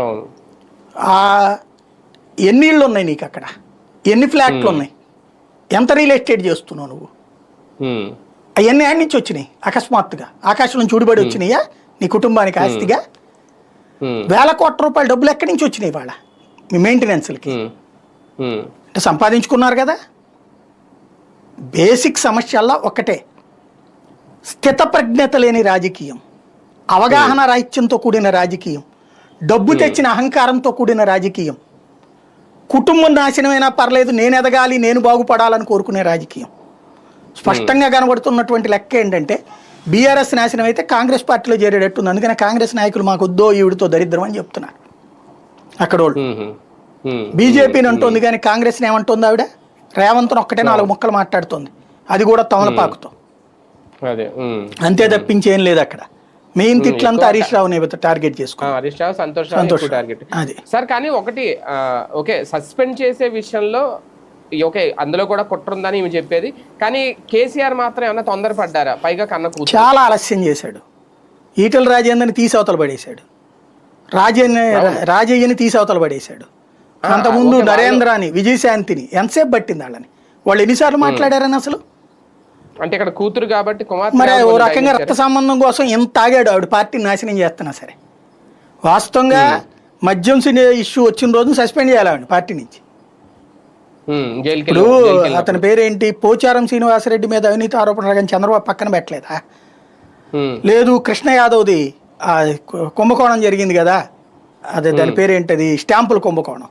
అవును. ఆ ఎన్ని ఇళ్ళు ఉన్నాయి నీకు అక్కడ, ఎన్ని ఫ్లాట్లు ఉన్నాయి, ఎంత రియల్ ఎస్టేట్ చేస్తున్నావు నువ్వు, ఉమ్, అవన్నీ యాడ్ నుంచి వచ్చినాయి అకస్మాత్తుగా ఆకాశం నుంచి ఊడిపడి వచ్చినాయా నీ కుటుంబానికి ఆస్తిగా? ఉమ్, వేల కోట్ల రూపాయల డబ్బులు ఎక్కడి నుంచి వచ్చినాయి వాళ్ళ మీ మెయింటెనెన్స్లకి? ఉమ్, ఉమ్, అంటే సంపాదించుకున్నారు కదా. బేసిక్ సమస్యల్లో ఒకటే స్థితప్రజ్ఞత లేని రాజకీయం, అవగాహన రాహిత్యంతో కూడిన రాజకీయం, డబ్బు తెచ్చిన అహంకారంతో కూడిన రాజకీయం, కుటుంబం నాశనమైనా పర్లేదు నేను ఎదగాలి నేను బాగుపడాలని కోరుకునే రాజకీయం. స్పష్టంగా కనబడుతున్నటువంటి లెక్క ఏంటంటే బీఆర్ఎస్ నాశనం అయితే కాంగ్రెస్ పార్టీలో చేరేటట్టుంది. అందుకని కాంగ్రెస్ నాయకులు మాకు వద్దో ఈవిడితో దరిద్రం అని చెప్తున్నారు అక్కడ వాళ్ళు. బీజేపీని అంటుంది కానీ కాంగ్రెస్ని ఏమంటుంది ఆవిడ? రేవంత్ను ఒక్కటే 4 ముక్కలు మాట్లాడుతుంది, అది కూడా తమలపాకుతో. అదే అంతే తప్పించేం లేదు అక్కడ. మెయిన్ తిట్లంతా హరీష్ రావుని టార్గెట్ చేసుకున్నారు. హరీష్ రావు, సంతోష్ రావు టార్గెట్. అది సార్ కానీ ఒకటి ఓకే, సస్పెండ్ చేసే విషయంలో ఓకే అందులో కూడా కుట్ర ఉందని ఈమె చెప్పేది, కానీ కేసీఆర్ మాత్రం ఏమన్నా తొందరపడ్డారా? పైగా కన్న కూతురు చాలా ఆలస్యం చేశాడు. ఈటల రాజేందర్ని తీసవతల పడేశాడు, రాజయ్యని తీసవతల పడేశాడు. అంతకుముందు నరేంద్రాని, విజయశాంతిని ఎంతసేపు పట్టింది వాళ్ళని? వాళ్ళు ఎన్నిసార్లు మాట్లాడారని అసలు? అంటే ఇక్కడ కూతురు కాబట్టి మరి ఓ రకంగా రక్త సంబంధం కోసం ఎంత తాగాడు ఆవిడ పార్టీని నాశనం చేస్తున్నా సరే. వాస్తవంగా మద్యం ఇష్యూ వచ్చిన రోజున సస్పెండ్ చేయాలి పార్టీ నుంచి. ఇప్పుడు అతని పేరేంటి, పోచారం శ్రీనివాసరెడ్డి మీద అవినీతి ఆరోపణ కానీ చంద్రబాబు పక్కన పెట్టలేదా? లేదు, కృష్ణ యాదవ్ది కుంభకోణం జరిగింది కదా, అదే దాని పేరేంటది, స్టాంపుల కుంభకోణం.